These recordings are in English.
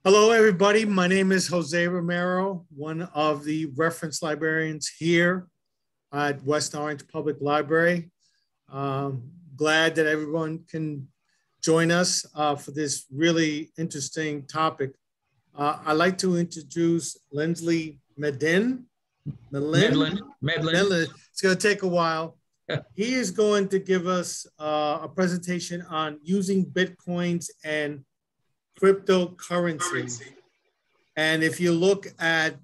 Hello, everybody. My name is Jose Romero, one of the reference librarians here at West Orange Public Library. Glad that everyone can join us for this really interesting topic. I'd like to introduce Lindsley Medlin. Medlin. It's going to take a while. He is going to give us a presentation on using Bitcoins and cryptocurrency. And if you look at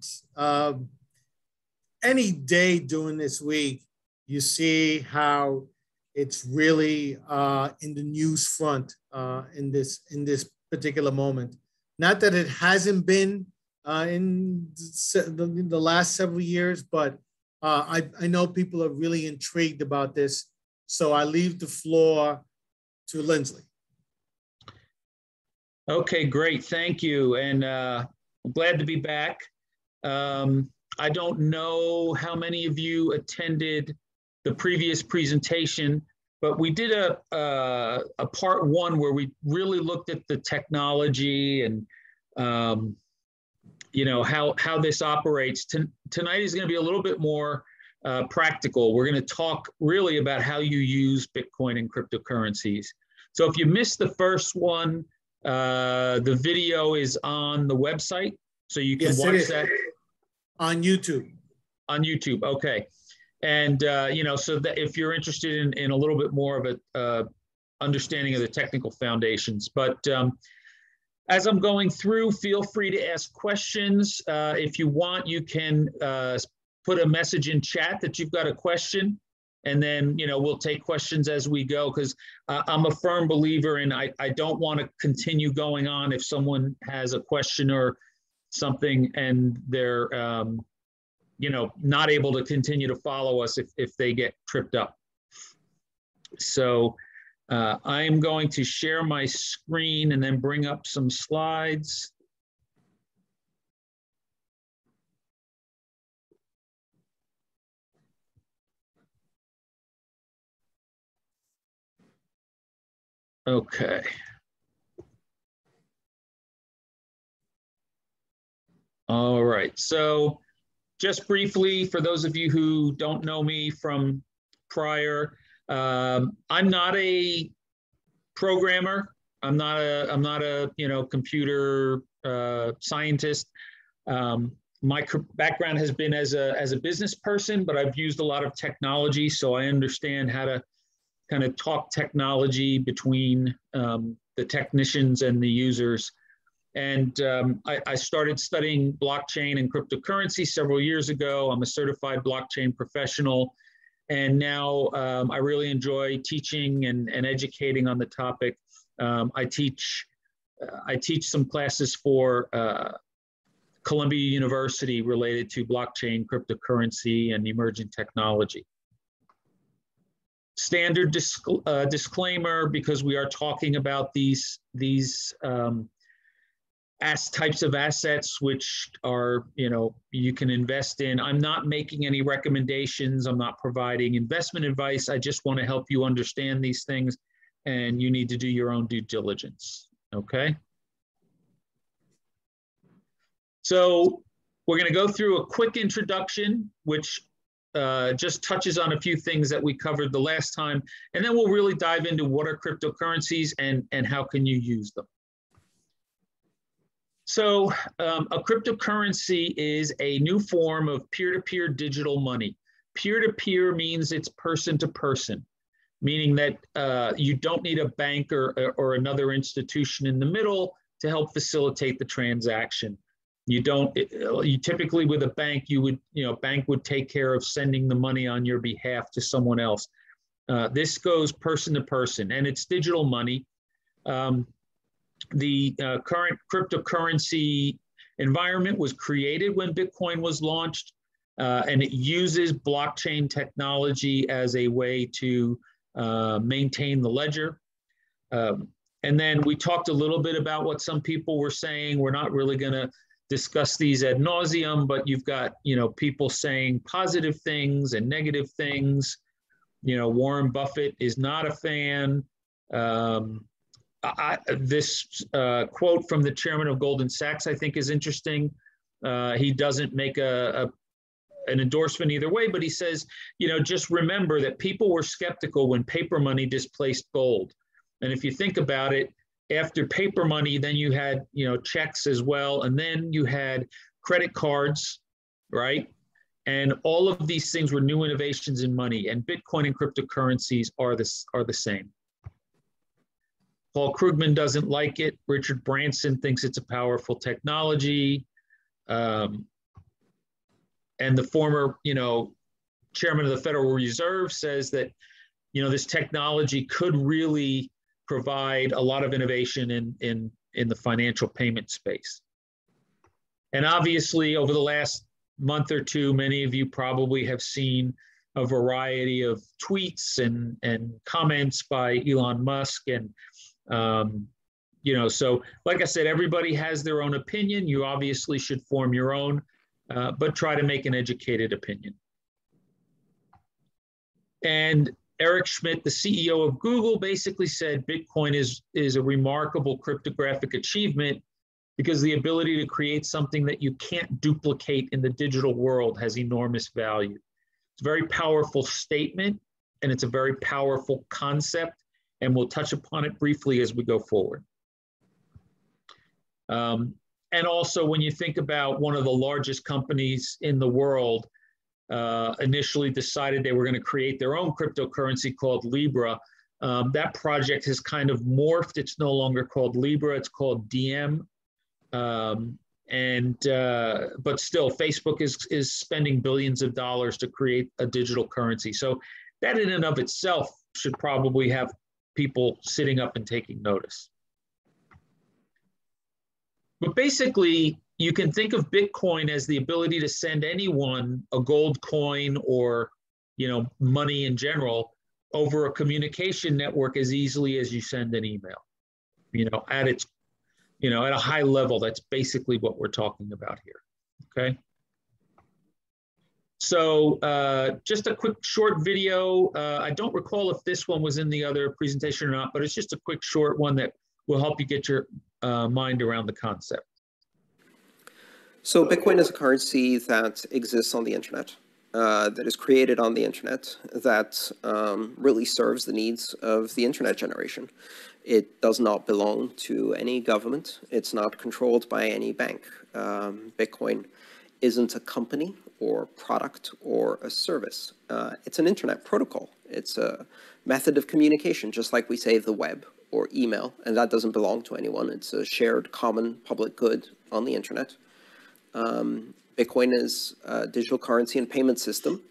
any day during this week, you see how it's really in the news front in this particular moment. Not that it hasn't been in the last several years, but I know people are really intrigued about this. So I leave the floor to Lindsley. Okay, great. Thank you. And I'm glad to be back. I don't know how many of you attended the previous presentation, but we did a part one where we really looked at the technology and you know how this operates. Tonight is going to be a little bit more practical. We're going to talk really about how you use Bitcoin and cryptocurrencies. So if you missed the first one, the video is on the website, so you can watch that on YouTube. On YouTube, okay. And you know, so that if you're interested in a little bit more of a understanding of the technical foundations, but as I'm going through, feel free to ask questions. If you want, you can put a message in chat that you've got a question. And then, you know, we'll take questions as we go, because I'm a firm believer in I don't want to continue going on if someone has a question or something and they're, you know, not able to continue to follow us if they get tripped up. So I'm going to share my screen and then bring up some slides. Okay. All right. So just briefly, for those of you who don't know me from prior, I'm not a programmer. I'm not a you know, computer scientist. My background has been as a business person, but I've used a lot of technology, so I understand how to kind of talk technology between the technicians and the users. And I started studying blockchain and cryptocurrency several years ago. I'm a certified blockchain professional. And now I really enjoy teaching and educating on the topic. I teach some classes for Columbia University related to blockchain, cryptocurrency, and emerging technology. Standard disclaimer, because we are talking about these types of assets which are, you know, you can invest in. I'm not making any recommendations. I'm not providing investment advice. I just want to help you understand these things, and you need to do your own due diligence, okay? So we're going to go through a quick introduction, which just touches on a few things that we covered the last time, and then we'll really dive into what are cryptocurrencies and how can you use them. So a cryptocurrency is a new form of peer-to-peer digital money. Peer-to-peer means it's person-to-person, meaning that you don't need a bank or another institution in the middle to help facilitate the transaction. You typically with a bank, bank would take care of sending the money on your behalf to someone else. This goes person to person, and it's digital money. The current cryptocurrency environment was created when Bitcoin was launched, and it uses blockchain technology as a way to maintain the ledger. And then we talked a little bit about what some people were saying. We're not really going to discuss these ad nauseum, but you've got, you know, people saying positive things and negative things. You know, Warren Buffett is not a fan. this quote from the chairman of Goldman Sachs, I think, is interesting. He doesn't make an endorsement either way, but he says, just remember that people were skeptical when paper money displaced gold. And if you think about it, after paper money, then you had, checks as well. And then you had credit cards, right? And all of these things were new innovations in money, and Bitcoin and cryptocurrencies are the same. Paul Krugman doesn't like it. Richard Branson thinks it's a powerful technology. And the former, chairman of the Federal Reserve says that, this technology could really provide a lot of innovation in the financial payment space. And obviously, over the last month or two, many of you probably have seen a variety of tweets and comments by Elon Musk. And, so like I said, everybody has their own opinion. You obviously should form your own, but try to make an educated opinion. And Eric Schmidt, the CEO of Google, basically said Bitcoin is a remarkable cryptographic achievement because the ability to create something that you can't duplicate in the digital world has enormous value. It's a very powerful statement, and it's a very powerful concept, and we'll touch upon it briefly as we go forward. And also, when you think about one of the largest companies in the world, initially decided they were going to create their own cryptocurrency called Libra. That project has kind of morphed. It's no longer called Libra, it's called Diem. But still, Facebook is spending billions of dollars to create a digital currency. So that in and of itself should probably have people sitting up and taking notice. But basically, you can think of Bitcoin as the ability to send anyone a gold coin or, money in general over a communication network as easily as you send an email. At its, at a high level, that's basically what we're talking about here. Okay. So just a quick short video. I don't recall if this one was in the other presentation or not, but it's just a quick short one that will help you get your mind around the concept. So Bitcoin is a currency that exists on the internet, that is created on the internet, that really serves the needs of the internet generation. It does not belong to any government. It's not controlled by any bank. Bitcoin isn't a company or product or a service. It's an internet protocol. It's a method of communication, just like we say the web or email, and that doesn't belong to anyone. It's a shared common public good on the internet. Bitcoin is a digital currency and payment system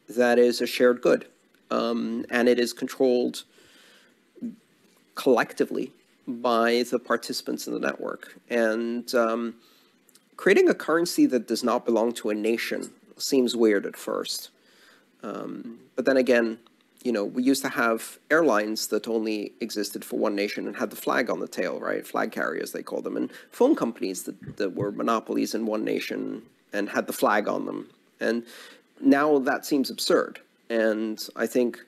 that is a shared good, and it is controlled collectively by the participants in the network. And creating a currency that does not belong to a nation seems weird at first. But then again, we used to have airlines that only existed for one nation and had the flag on the tail, right? Flag carriers, they call them. And phone companies that were monopolies in one nation and had the flag on them. And now that seems absurd. And I think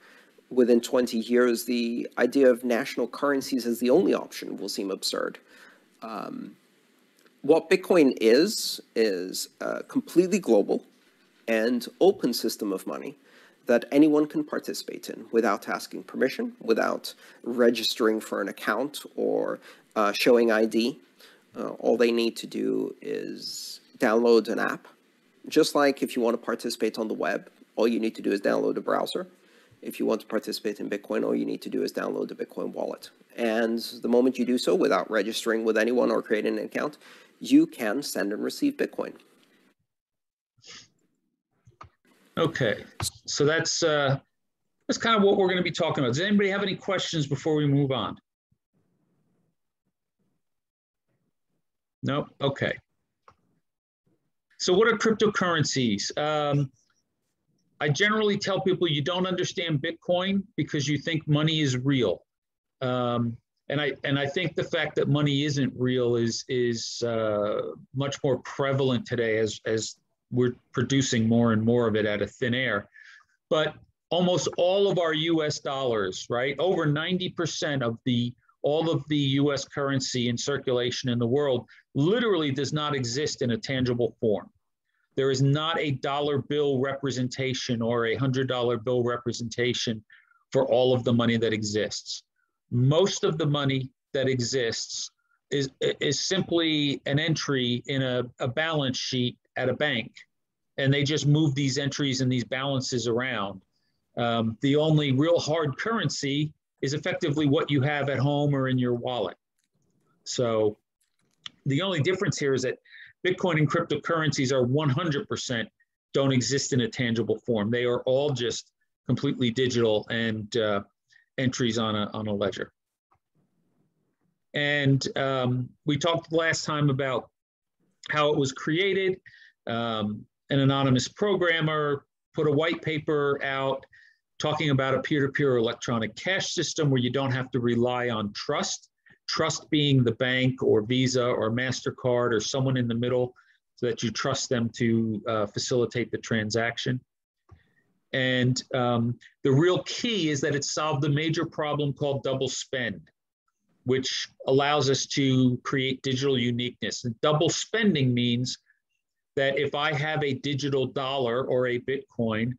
within 20 years, the idea of national currencies as the only option will seem absurd. What Bitcoin is a completely global and open system of money that anyone can participate in without asking permission, without registering for an account or showing ID. All they need to do is download an app. Just like if you want to participate on the web, all you need to do is download a browser. If you want to participate in Bitcoin, all you need to do is download the Bitcoin wallet. And the moment you do so without registering with anyone or creating an account, you can send and receive Bitcoin. Okay, so that's kind of what we're going to be talking about. Does anybody have any questions before we move on? No? Okay. So what are cryptocurrencies? I generally tell people you don't understand Bitcoin because you think money is real. And I think the fact that money isn't real is much more prevalent today as we're producing more and more of it out of thin air. But almost all of our US dollars, right? Over 90% of the all of the US currency in circulation in the world literally does not exist in a tangible form. There is not a dollar bill representation or a $100 bill representation for all of the money that exists. Most of the money that exists is simply an entry in a balance sheet at a bank, and they just move these entries and these balances around. The only real hard currency is effectively what you have at home or in your wallet. So the only difference here is that Bitcoin and cryptocurrencies are 100% don't exist in a tangible form. They are all just completely digital and entries on a ledger. And we talked last time about how it was created. An anonymous programmer put a white paper out talking about a peer-to-peer electronic cash system where you don't have to rely on trust. Trust being the bank or Visa or MasterCard or someone in the middle, so that you trust them to facilitate the transaction. And the real key is that it solved a major problem called double spend, which allows us to create digital uniqueness. And double spending means that if I have a digital dollar or a Bitcoin,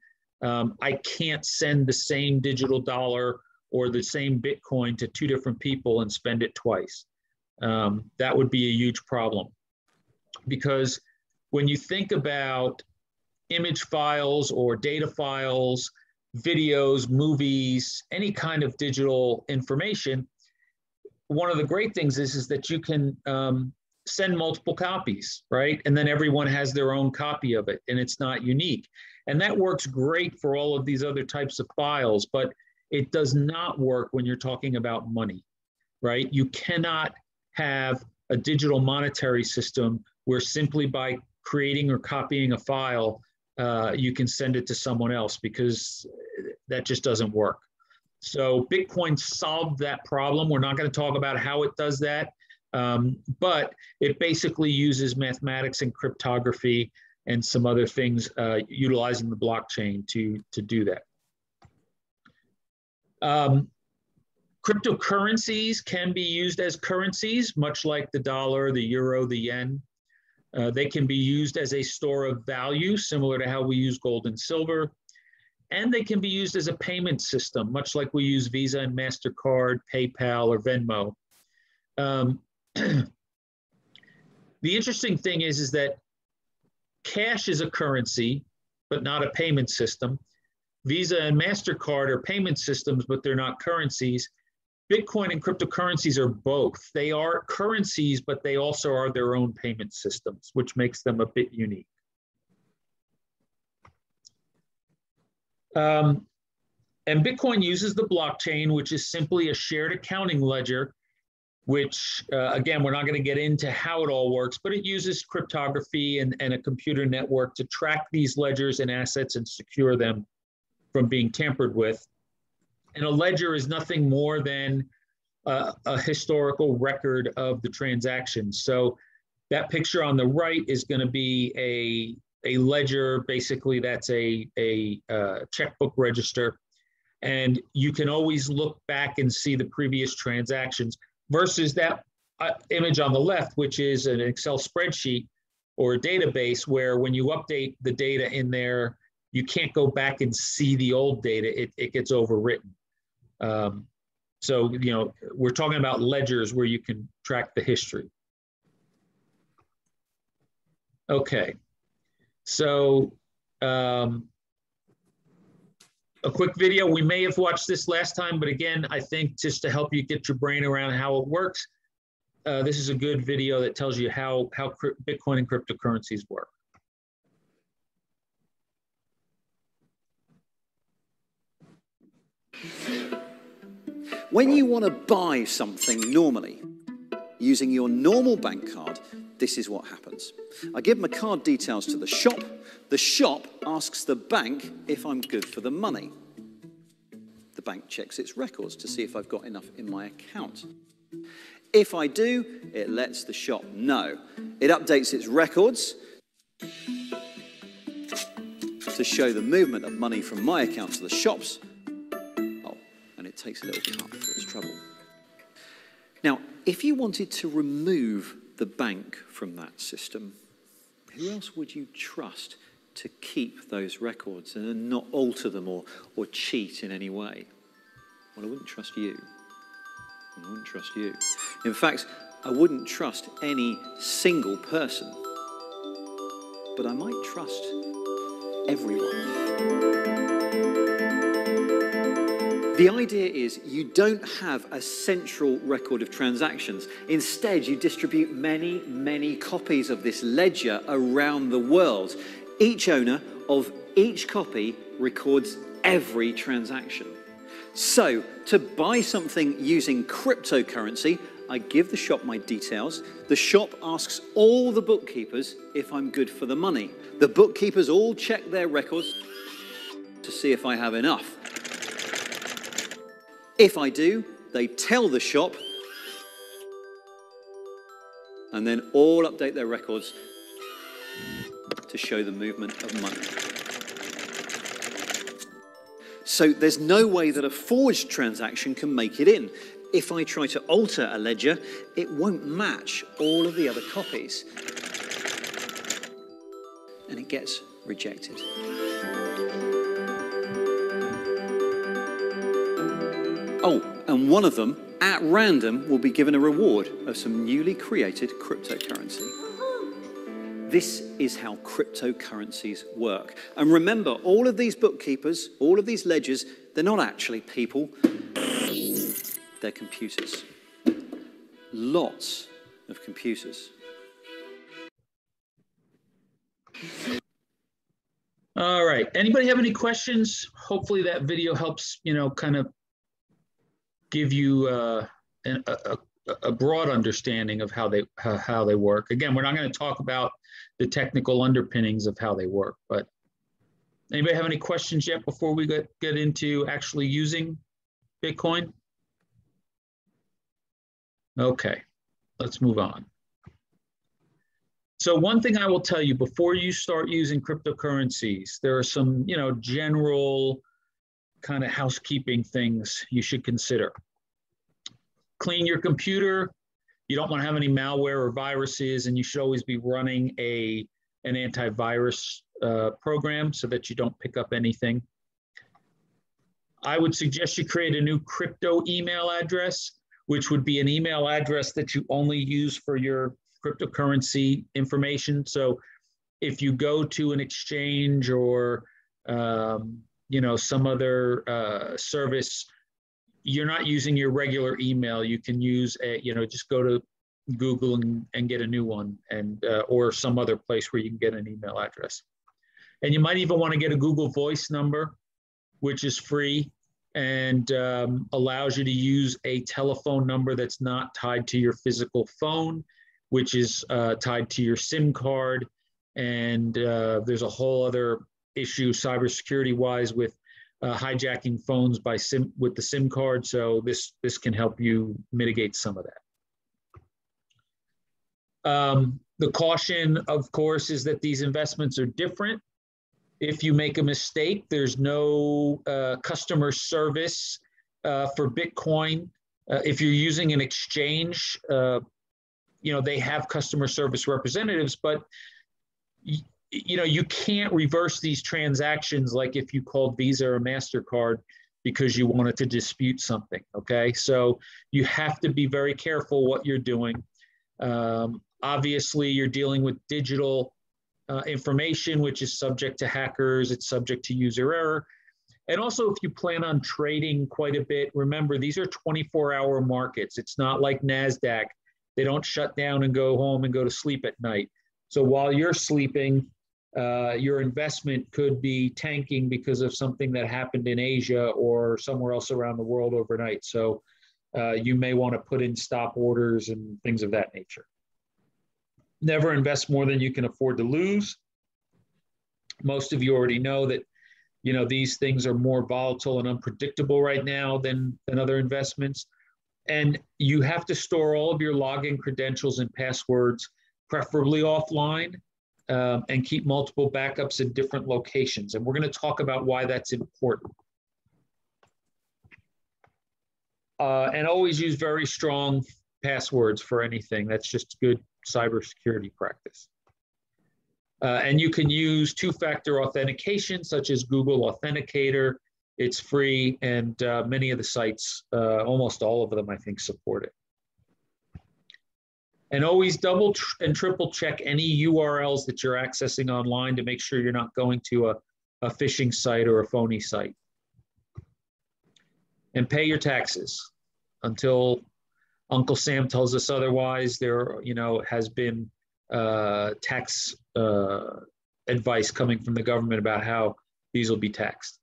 I can't send the same digital dollar or the same Bitcoin to two different people and spend it twice. That would be a huge problem. Because when you think about image files or data files, videos, movies, any kind of digital information, one of the great things is that you can send multiple copies, right? And then everyone has their own copy of it, and it's not unique. And that works great for all of these other types of files, but it does not work when you're talking about money, right? You cannot have a digital monetary system where simply by creating or copying a file, you can send it to someone else, because that just doesn't work. So Bitcoin solved that problem. We're not going to talk about how it does that, but it basically uses mathematics and cryptography and some other things utilizing the blockchain to do that. Cryptocurrencies can be used as currencies, much like the dollar, the euro, the yen. They can be used as a store of value, similar to how we use gold and silver. And they can be used as a payment system, much like we use Visa and MasterCard, PayPal, or Venmo. The interesting thing is that cash is a currency, but not a payment system. Visa and MasterCard are payment systems, but they're not currencies. Bitcoin and cryptocurrencies are both. They are currencies, but they also are their own payment systems, which makes them a bit unique. And Bitcoin uses the blockchain, which is simply a shared accounting ledger, which, again, we're not going to get into how it all works, but it uses cryptography and a computer network to track these ledgers and assets and secure them from being tampered with. And a ledger is nothing more than a historical record of the transactions. So that picture on the right is going to be a ledger. Basically, that's a checkbook register. And you can always look back and see the previous transactions versus that image on the left, which is an Excel spreadsheet or a database where when you update the data in there, you can't go back and see the old data. It gets overwritten. So, you know, we're talking about ledgers where you can track the history. Okay. So a quick video. We may have watched this last time, but again, I think just to help you get your brain around how it works, this is a good video that tells you how Bitcoin and cryptocurrencies work. When you want to buy something normally, using your normal bank card, this is what happens. I give my card details to the shop. The shop asks the bank if I'm good for the money. The bank checks its records to see if I've got enough in my account. If I do, it lets the shop know. It updates its records to show the movement of money from my account to the shop's. Oh, and it takes a little cut for its trouble. Now, if you wanted to remove the bank from that system, who else would you trust to keep those records and not alter them or cheat in any way? Well, I wouldn't trust you. I wouldn't trust you. In fact, I wouldn't trust any single person, but I might trust everyone. The idea is you don't have a central record of transactions. Instead, you distribute many, many copies of this ledger around the world. Each owner of each copy records every transaction. So, to buy something using cryptocurrency, I give the shop my details. The shop asks all the bookkeepers if I'm good for the money. The bookkeepers all check their records to see if I have enough. If I do, they tell the shop, and then all update their records to show the movement of money. So there's no way that a forged transaction can make it in. If I try to alter a ledger, it won't match all of the other copies, and it gets rejected. Oh, and one of them, at random, will be given a reward of some newly created cryptocurrency. This is how cryptocurrencies work. And remember, all of these bookkeepers, all of these ledgers, they're not actually people, they're computers. Lots of computers. All right. Anybody have any questions? Hopefully that video helps, kind of give you a broad understanding of how they work. Again, we're not going to talk about the technical underpinnings of how they work, but anybody have any questions yet before we get into actually using Bitcoin? Okay, let's move on. So one thing I will tell you before you start using cryptocurrencies, there are some, general kind of housekeeping things you should consider. Clean your computer. You don't want to have any malware or viruses, and you should always be running an antivirus program so that you don't pick up anything. I would suggest you create a new crypto email address, which would be an email address that you only use for your cryptocurrency information. So if you go to an exchange or some other service, you're not using your regular email. You can use just go to Google and get a new one, and or some other place where you can get an email address. And you might even want to get a Google Voice number, which is free and allows you to use a telephone number that's not tied to your physical phone, which is tied to your SIM card. And there's a whole other issue cybersecurity-wise with hijacking phones with the SIM card. So this can help you mitigate some of that. The caution, of course, is that these investments are different. If you make a mistake, there's no customer service for Bitcoin. If you're using an exchange, they have customer service representatives, but you can't reverse these transactions like if you called Visa or MasterCard because you wanted to dispute something, okay? So you have to be very careful what you're doing. Obviously, you're dealing with digital information, which is subject to hackers, it's subject to user error. And also, if you plan on trading quite a bit, remember, these are 24-hour markets. It's not like NASDAQ. They don't shut down and go home and go to sleep at night. So while you're sleeping, your investment could be tanking because of something that happened in Asia or somewhere else around the world overnight. So you may want to put in stop orders and things of that nature. Never invest more than you can afford to lose. Most of you already know that these things are more volatile and unpredictable right now than other investments. And you have to store all of your login credentials and passwords, preferably offline, and keep multiple backups in different locations. And we're going to talk about why that's important. And always use very strong passwords for anything. That's just good cybersecurity practice. And you can use two-factor authentication, such as Google Authenticator. It's free, and many of the sites, almost all of them, I think, support it. And always double and triple check any URLs that you're accessing online to make sure you're not going to a phishing site or a phony site. And pay your taxes until Uncle Sam tells us otherwise. There, has been tax advice coming from the government about how these will be taxed.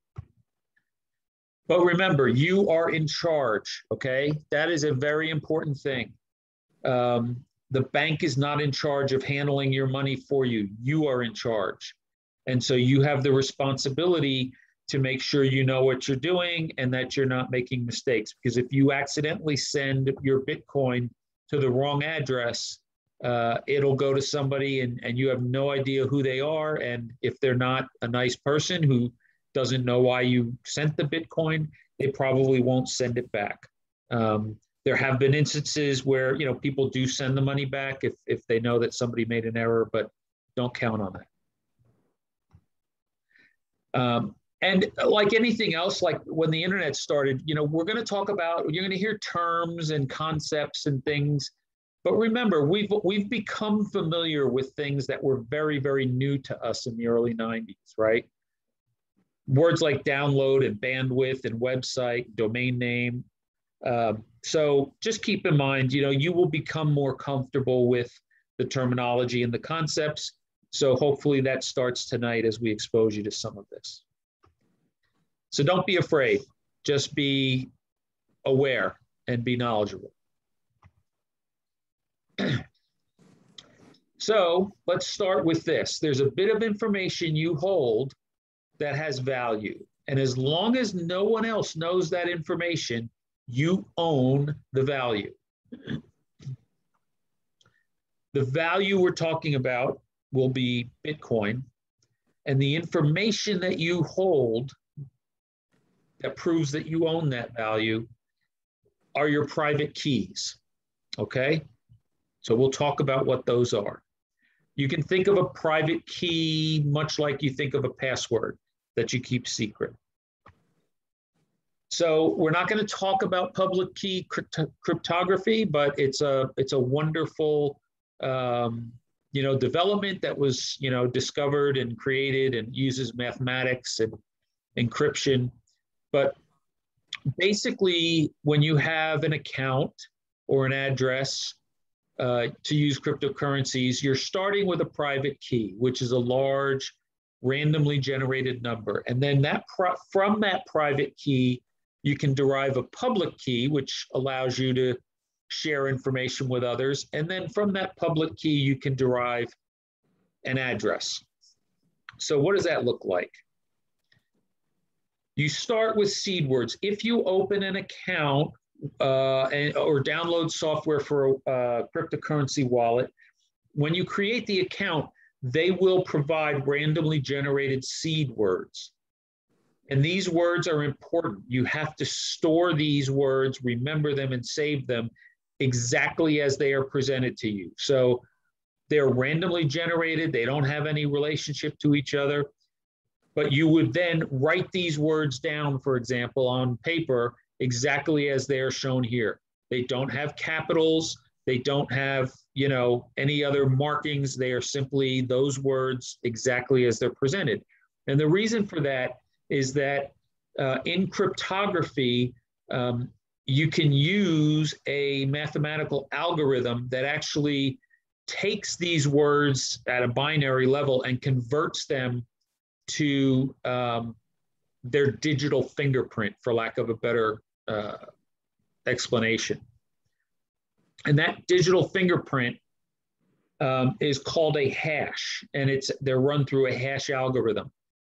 But remember, you are in charge, okay? That is a very important thing. The bank is not in charge of handling your money for you. You are in charge. And so you have the responsibility to make sure you know what you're doing and that you're not making mistakes. Because if you accidentally send your Bitcoin to the wrong address, it'll go to somebody and you have no idea who they are. And if they're not a nice person who doesn't know why you sent the Bitcoin, they probably won't send it back. There have been instances where, people do send the money back if they know that somebody made an error, but don't count on that. And like anything else, like when the internet started, we're going to talk about, you're going to hear terms and concepts and things. But remember, we've become familiar with things that were very, very new to us in the early 90s, right? Words like download and bandwidth and website, domain name. So just keep in mind, you will become more comfortable with the terminology and the concepts. So hopefully that starts tonight as we expose you to some of this. So don't be afraid, just be aware and be knowledgeable. So let's start with this. There's a bit of information you hold that has value. And as long as no one else knows that information, you own the value. The value we're talking about will be Bitcoin, and the information that you hold that proves that you own that value are your private keys, okay? So we'll talk about what those are. You can think of a private key much like you think of a password that you keep secret. So we're not going to talk about public key cryptography, but it's a wonderful development that was discovered and created and uses mathematics and encryption. But basically, when you have an account or an address to use cryptocurrencies, you're starting with a private key, which is a large randomly generated number. And then from that private key, you can derive a public key, which allows you to share information with others. And then from that public key, you can derive an address. So what does that look like? You start with seed words. If you open an account or download software for a cryptocurrency wallet, when you create the account, they will provide randomly generated seed words. And these words are important. You have to store these words, remember them, and save them exactly as they are presented to you. So they're randomly generated. They don't have any relationship to each other. But you would then write these words down, for example, on paper, exactly as they are shown here. They don't have capitals. They don't have, any other markings. They are simply those words exactly as they're presented. And the reason for that is that in cryptography, you can use a mathematical algorithm that actually takes these words at a binary level and converts them to their digital fingerprint, for lack of a better explanation. And that digital fingerprint is called a hash, and they're run through a hash algorithm.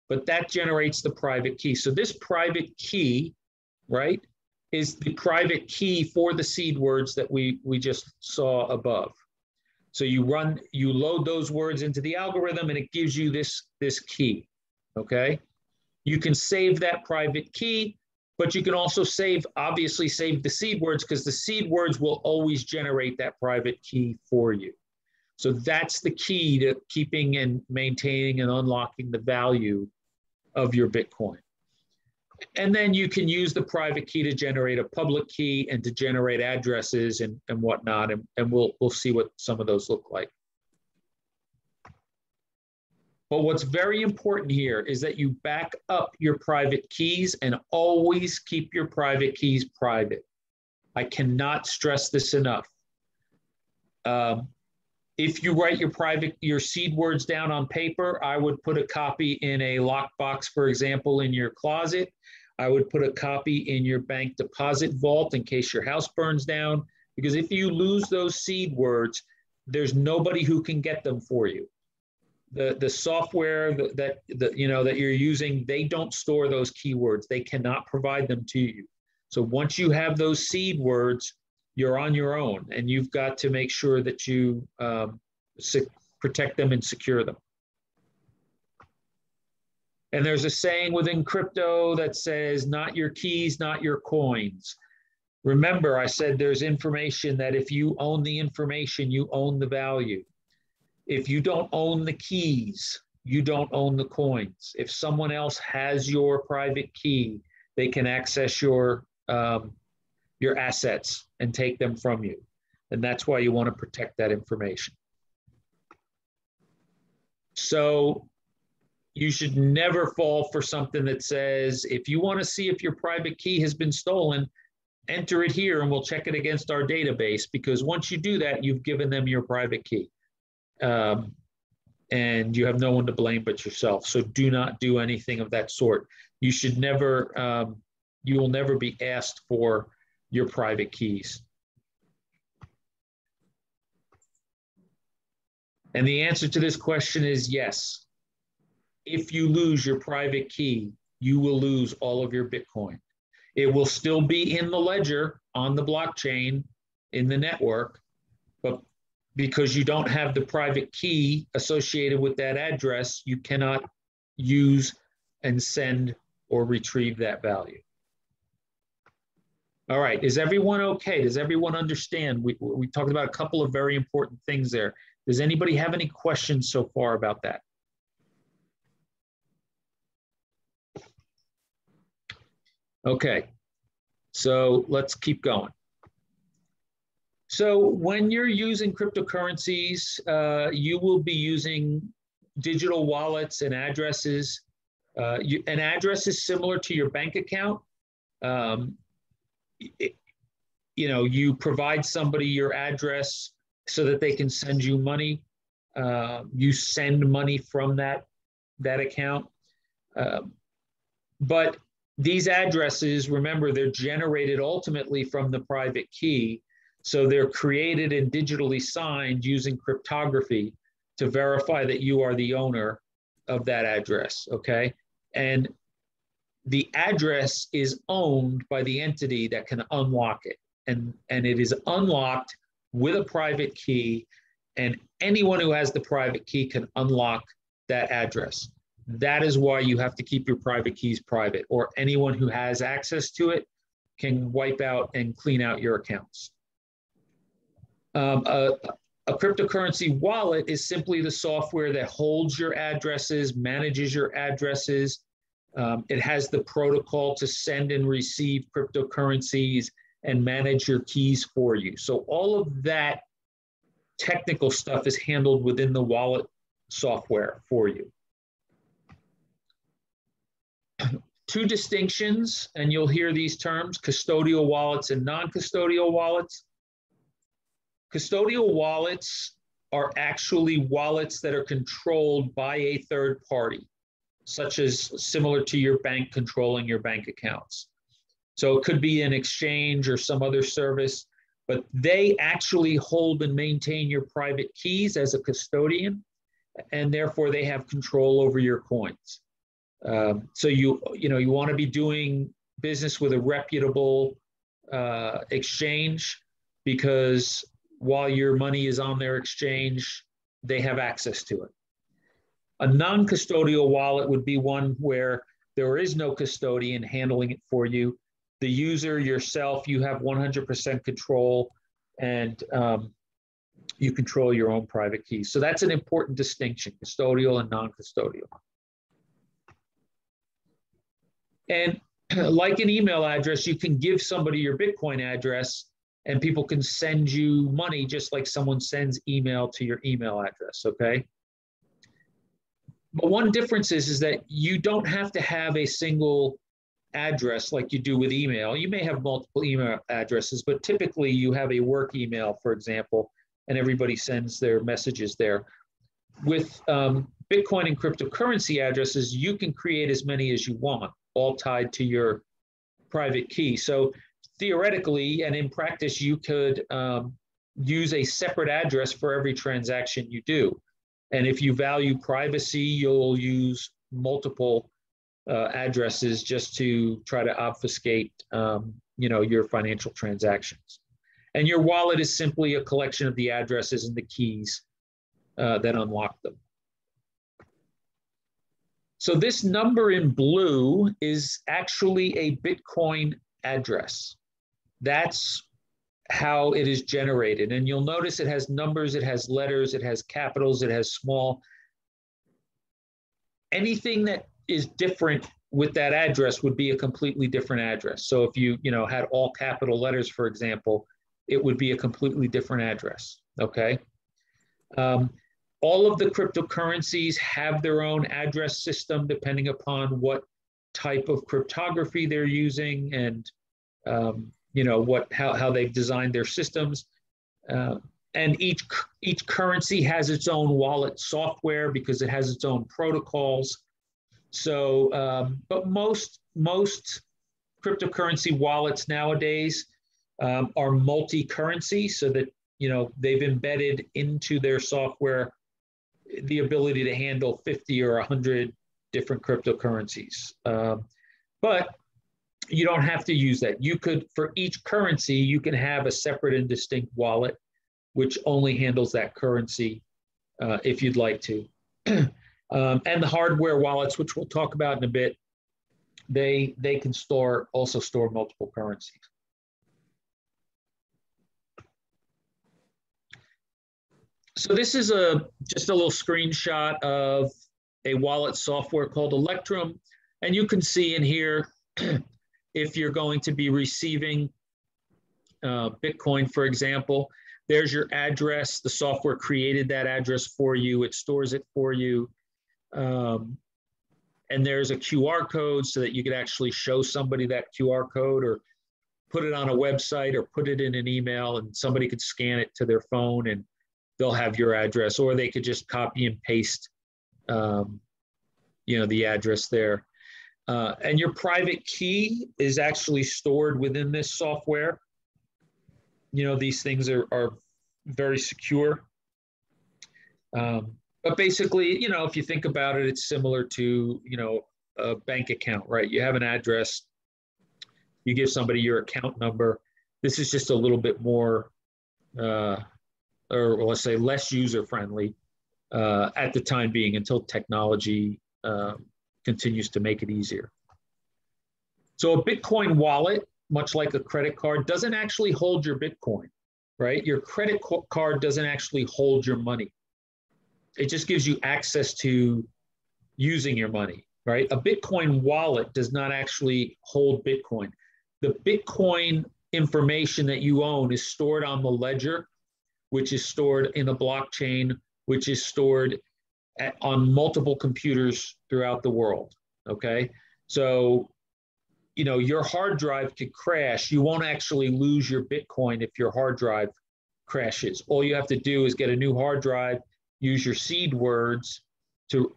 But that generates the private key. So this private key, right, is the private key for the seed words that we just saw above. So you load those words into the algorithm, and it gives you this key. Okay, you can save that private key, But you can also obviously save the seed words, because the seed words will always generate that private key for you. So that's the key to keeping and maintaining and unlocking the value of your Bitcoin. And then you can use the private key to generate a public key and to generate addresses and whatnot. And we'll see what some of those look like. But what's very important here is that you back up your private keys and always keep your private keys private. I cannot stress this enough. If you write your seed words down on paper, I would put a copy in a lockbox, for example, in your closet. I would put a copy in your bank deposit vault in case your house burns down, because if you lose those seed words, there's nobody who can get them for you. The software that you're using, they don't store those keywords. They cannot provide them to you. So once you have those seed words, you're on your own, and you've got to make sure that you protect them and secure them. And there's a saying within crypto that says, not your keys, not your coins. Remember, I said there's information that if you own the information, you own the value. If you don't own the keys, you don't own the coins. If someone else has your private key, they can access your assets and take them from you. And that's why you want to protect that information. So you should never fall for something that says, if you want to see if your private key has been stolen, enter it here and we'll check it against our database, because once you do that, you've given them your private key. And you have no one to blame but yourself. So do not do anything of that sort. You should never, you will never be asked for your private keys. And the answer to this question is yes. If you lose your private key, you will lose all of your Bitcoin. It will still be in the ledger on the blockchain in the network, but because you don't have the private key associated with that address, you cannot use and send or retrieve that value. All right, is everyone okay? Does everyone understand? We talked about a couple of very important things there. Does anybody have any questions so far about that? Okay, so let's keep going. So when you're using cryptocurrencies, you will be using digital wallets and addresses. An address is similar to your bank account. You provide somebody your address so that they can send you money. You send money from that account. But these addresses, remember, they're generated ultimately from the private key. So they're created and digitally signed using cryptography to verify that you are the owner of that address, okay? And the address is owned by the entity that can unlock it. And it is unlocked with a private key, and anyone who has the private key can unlock that address. That is why you have to keep your private keys private, or anyone who has access to it can wipe out and clean out your accounts. A cryptocurrency wallet is simply the software that holds your addresses, manages your addresses. It has the protocol to send and receive cryptocurrencies and manage your keys for you. So all of that technical stuff is handled within the wallet software for you. Two distinctions, and you'll hear these terms: custodial wallets and non-custodial wallets. Custodial wallets are actually wallets that are controlled by a third party, such as similar to your bank controlling your bank accounts. So it could be an exchange or some other service, but they actually hold and maintain your private keys as a custodian, and therefore they have control over your coins. So you want to be doing business with a reputable exchange, because while your money is on their exchange, they have access to it. A non-custodial wallet would be one where there is no custodian handling it for you. the user yourself, you have 100% control, and you control your own private keys. So that's an important distinction, custodial and non-custodial. And like an email address, you can give somebody your Bitcoin address and people can send you money just like someone sends email to your email address, okay? But one difference is that you don't have to have a single address like you do with email. You may have multiple email addresses, but typically you have a work email, for example, and everybody sends their messages there. With Bitcoin and cryptocurrency addresses, you can create as many as you want, all tied to your private key. So theoretically and in practice, you could use a separate address for every transaction you do. And if you value privacy, you'll use multiple addresses just to try to obfuscate your financial transactions. And your wallet is simply a collection of the addresses and the keys that unlock them. So this number in blue is actually a Bitcoin address. That's how it is generated. And you'll notice it has numbers, it has letters, it has capitals, it has small. Anything that is different with that address would be a completely different address. So if you had all capital letters, for example, it would be a completely different address, okay? All of the cryptocurrencies have their own address system depending upon what type of cryptography they're using and how they've designed their systems. And each currency has its own wallet software because it has its own protocols. So, but most cryptocurrency wallets nowadays are multi-currency, so that they've embedded into their software the ability to handle 50 or 100 different cryptocurrencies. But you don't have to use that. You could, for each currency, you can have a separate and distinct wallet, which only handles that currency if you'd like to. And the hardware wallets, which we'll talk about in a bit, they can also store multiple currencies. So this is just a little screenshot of a wallet software called Electrum. And you can see in here, if you're going to be receiving Bitcoin, for example, there's your address. The software created that address for you. It stores it for you. And there's a QR code so that you could actually show somebody that QR code or put it on a website or put it in an email and somebody could scan it to their phone and they'll have your address, or they could just copy and paste, the address there. And your private key is actually stored within this software. These things are very secure. But basically, if you think about it, it's similar to, a bank account, right? You have an address, you give somebody your account number. This is just a little bit more, or let's say less user-friendly at the time being, until technology continues to make it easier. So a Bitcoin wallet, much like a credit card, doesn't actually hold your Bitcoin, right? Your credit card doesn't actually hold your money. It just gives you access to using your money, right? A Bitcoin wallet does not actually hold Bitcoin. The Bitcoin information that you own is stored on the ledger, which is stored in a blockchain, which is stored on multiple computers throughout the world, okay? So, your hard drive could crash. You won't actually lose your Bitcoin if your hard drive crashes. All you have to do is get a new hard drive, use your seed words to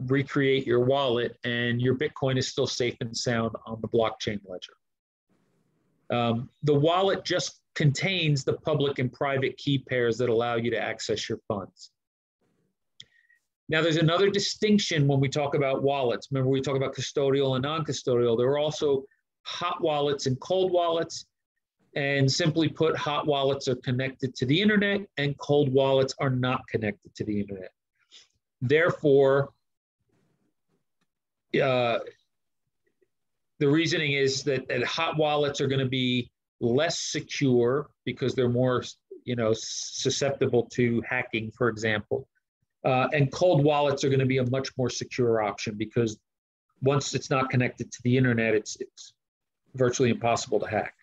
recreate your wallet, and your Bitcoin is still safe and sound on the blockchain ledger. The wallet just contains the public and private key pairs that allow you to access your funds. Now, there's another distinction when we talk about wallets. Remember, we talk about custodial and non-custodial. There are also hot wallets and cold wallets. And simply put, hot wallets are connected to the internet and cold wallets are not connected to the internet. Therefore, the reasoning is that hot wallets are going to be less secure because they're more, susceptible to hacking, for example. And cold wallets are going to be a much more secure option because once it's not connected to the internet, it's virtually impossible to hack.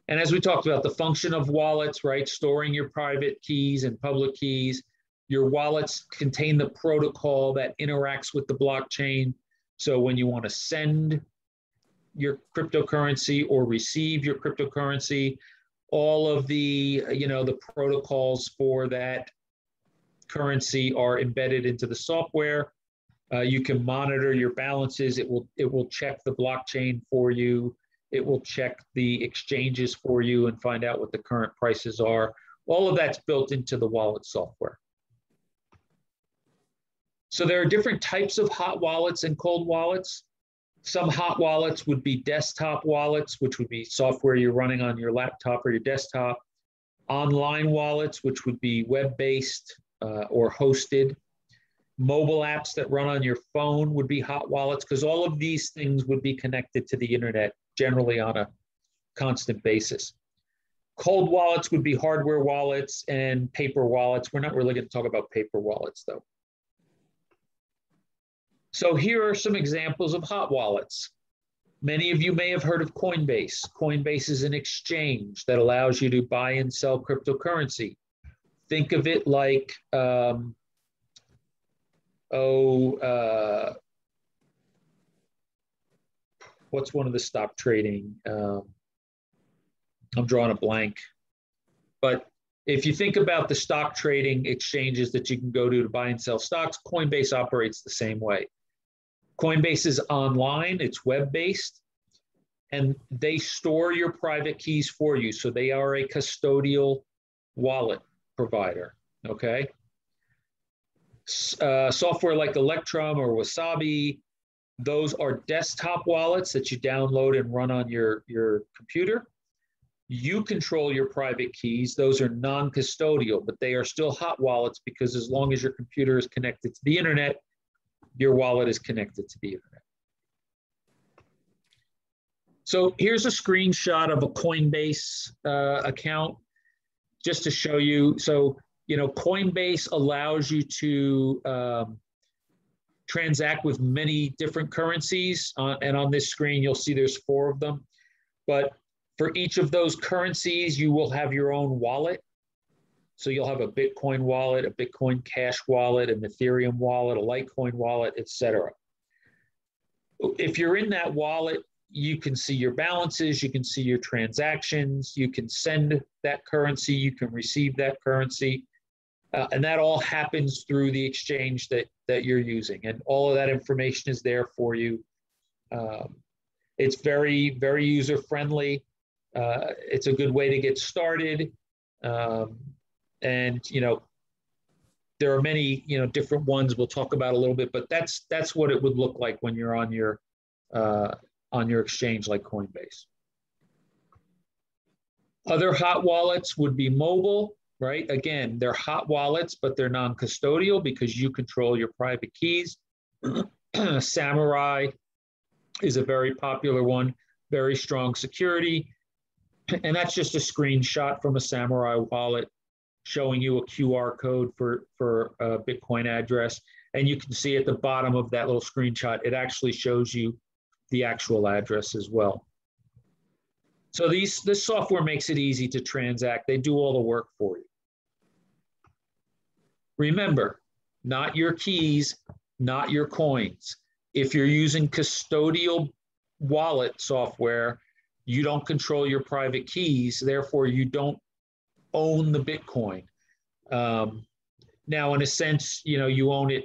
And as we talked about, the function of wallets, right? Storing your private keys and public keys. Your wallets contain the protocol that interacts with the blockchain. So when you want to send your cryptocurrency or receive your cryptocurrency, all of the, the protocols for that currency are embedded into the software. You can monitor your balances. It will check the blockchain for you. It will check the exchanges for you and find out what the current prices are. All of that's built into the wallet software. So there are different types of hot wallets and cold wallets. Some hot wallets would be desktop wallets, which would be software you're running on your laptop or your desktop. Online wallets, which would be web-based or hosted. Mobile apps that run on your phone would be hot wallets because all of these things would be connected to the internet generally on a constant basis. Cold wallets would be hardware wallets and paper wallets. We're not really going to talk about paper wallets though. So here are some examples of hot wallets. Many of you may have heard of Coinbase. Coinbase is an exchange that allows you to buy and sell cryptocurrency. Think of it like, what's one of the stock trading? I'm drawing a blank. But if you think about the stock trading exchanges that you can go to buy and sell stocks, Coinbase operates the same way. Coinbase is online, it's web-based, and they store your private keys for you. So they are a custodial wallet provider, okay? Software like Electrum or Wasabi, those are desktop wallets that you download and run on your computer. You control your private keys. Those are non-custodial, but they are still hot wallets because as long as your computer is connected to the internet, your wallet is connected to the internet. So here's a screenshot of a Coinbase account just to show you. So, Coinbase allows you to transact with many different currencies. And on this screen, you'll see there's 4 of them. But for each of those currencies, you will have your own wallet. So you'll have a Bitcoin wallet, a Bitcoin Cash wallet, an Ethereum wallet, a Litecoin wallet, etc. If you're in that wallet, you can see your balances, you can see your transactions, you can send that currency, you can receive that currency, and that all happens through the exchange that you're using. And all of that information is there for you. It's very, very user-friendly. It's a good way to get started. And, there are many, different ones we'll talk about a little bit, but that's what it would look like when you're on your exchange like Coinbase. Other hot wallets would be mobile, right? Again, they're hot wallets, but they're non-custodial because you control your private keys. Samurai is a very popular one, very strong security. And that's just a screenshot from a Samurai wallet showing you a QR code for a Bitcoin address. And you can see at the bottom of that little screenshot, it actually shows you the actual address as well. So this software makes it easy to transact. They do all the work for you. Remember, not your keys, not your coins. If you're using custodial wallet software, you don't control your private keys, therefore you don't own the Bitcoin. Now, in a sense, you own it,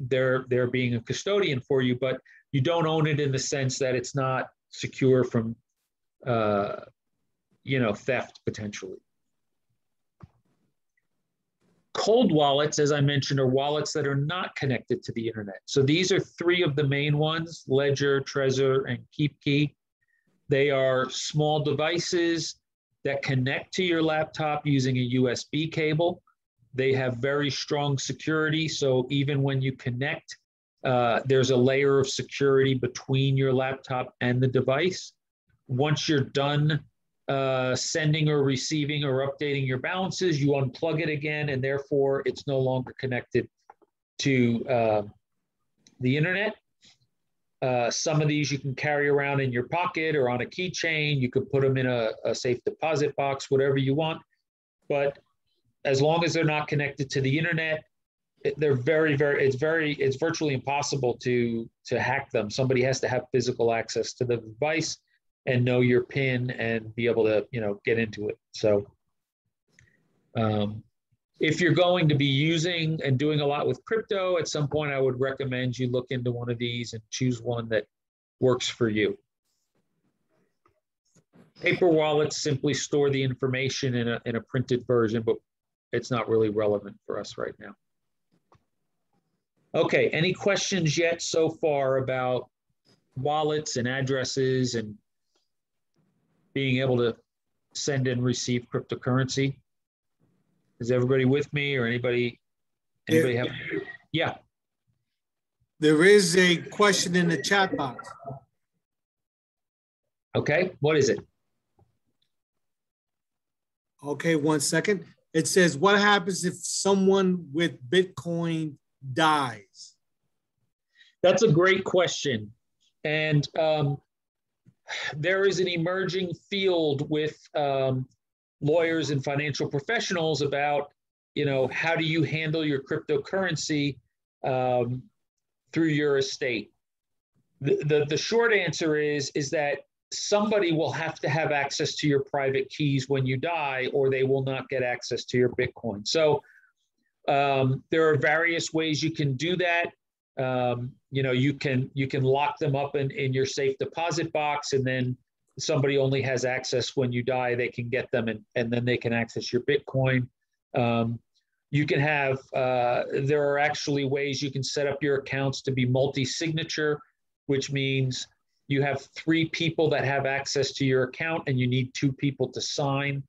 they're being a custodian for you, but you don't own it in the sense that it's not secure from, theft potentially. Cold wallets, as I mentioned, are wallets that are not connected to the internet. So these are 3 of the main ones: Ledger, Trezor, and KeepKey. They are small devices that connect to your laptop using a USB cable. They have very strong security, so even when you connect, There's a layer of security between your laptop and the device. Once you're done sending or receiving or updating your balances, you unplug it again, and therefore it's no longer connected to the internet. Some of these you can carry around in your pocket or on a keychain. You could put them in a safe deposit box, whatever you want. But as long as they're not connected to the internet, they're it's virtually impossible to hack them. Somebody has to have physical access to the device and know your PIN and be able to, get into it. So if you're going to be using and doing a lot with crypto, at some point I would recommend you look into one of these and choose one that works for you. Paper wallets simply store the information in a printed version, but it's not really relevant for us right now. Okay, any questions yet so far about wallets and addresses and being able to send and receive cryptocurrency? Is everybody with me, or anybody have? Yeah. There is a question in the chat box. Okay, what is it? Okay, 1 second. It says, what happens if someone with Bitcoin dies? That's a great question. And there is an emerging field with lawyers and financial professionals about, how do you handle your cryptocurrency through your estate? The short answer is that somebody will have to have access to your private keys when you die, or they will not get access to your Bitcoin. So there are various ways you can do that. You can lock them up in your safe deposit box, and then somebody only has access when you die. They can get them, and then they can access your Bitcoin. You can have, there are actually ways you can set up your accounts to be multi-signature, which means you have 3 people that have access to your account and you need 2 people to sign.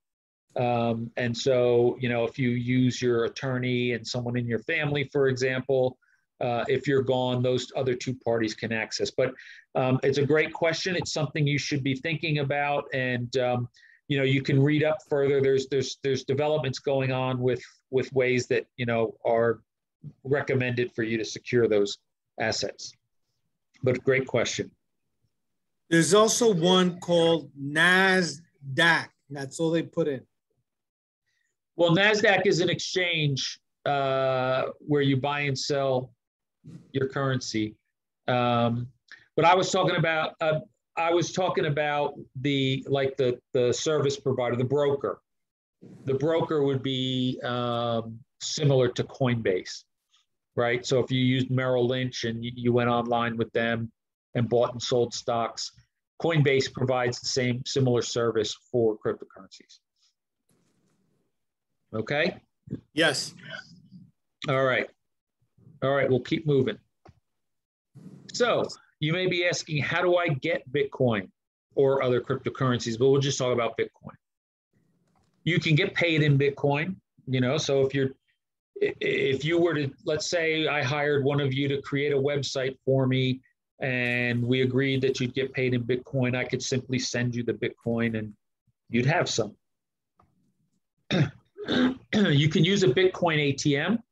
And so, if you use your attorney and someone in your family, for example, if you're gone, those other 2 parties can access. But it's a great question. It's something you should be thinking about. And, you can read up further. There's developments going on with ways that, are recommended for you to secure those assets. But great question. There's also one called NASDAQ. That's all they put in. Well, NASDAQ is an exchange where you buy and sell your currency. But I was talking about the service provider, the broker. The broker would be similar to Coinbase, right? So if you used Merrill Lynch and you went online with them and bought and sold stocks, Coinbase provides the similar service for cryptocurrencies. Okay? Yes. All right, we'll keep moving. So you may be asking, how do I get Bitcoin or other cryptocurrencies? But we'll just talk about Bitcoin. You can get paid in Bitcoin, so if you were to, let's say I hired one of you to create a website for me and we agreed that you'd get paid in Bitcoin, I could simply send you the Bitcoin and you'd have some. You can use a Bitcoin ATM,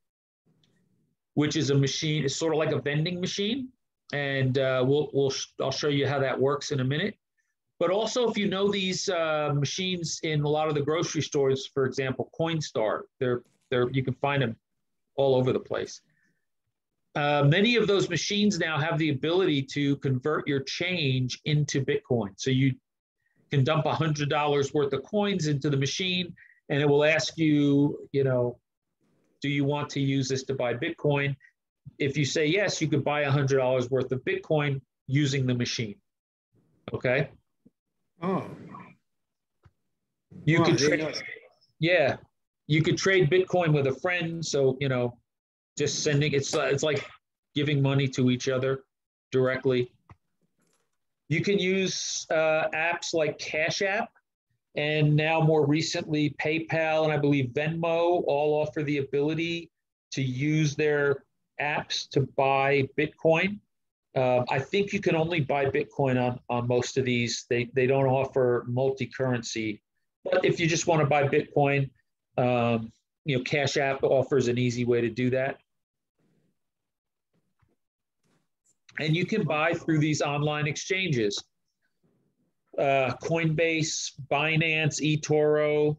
which is a machine. It's sort of like a vending machine, and I'll show you how that works in a minute. But also, if you know these machines in a lot of the grocery stores, for example, Coinstar, you can find them all over the place. Many of those machines now have the ability to convert your change into Bitcoin. So you can dump $100 worth of coins into the machine, and it will ask you, do you want to use this to buy Bitcoin? If you say yes, you could buy $100 worth of Bitcoin using the machine. Okay. Oh. You could trade. Yeah, you could trade Bitcoin with a friend. So just sending. It's like giving money to each other directly. You can use apps like Cash App, and now more recently PayPal and I believe Venmo all offer the ability to use their apps to buy Bitcoin. I think you can only buy Bitcoin on most of these. They don't offer multi-currency. But if you just want to buy Bitcoin, Cash App offers an easy way to do that. And you can buy through these online exchanges. Coinbase, Binance, eToro.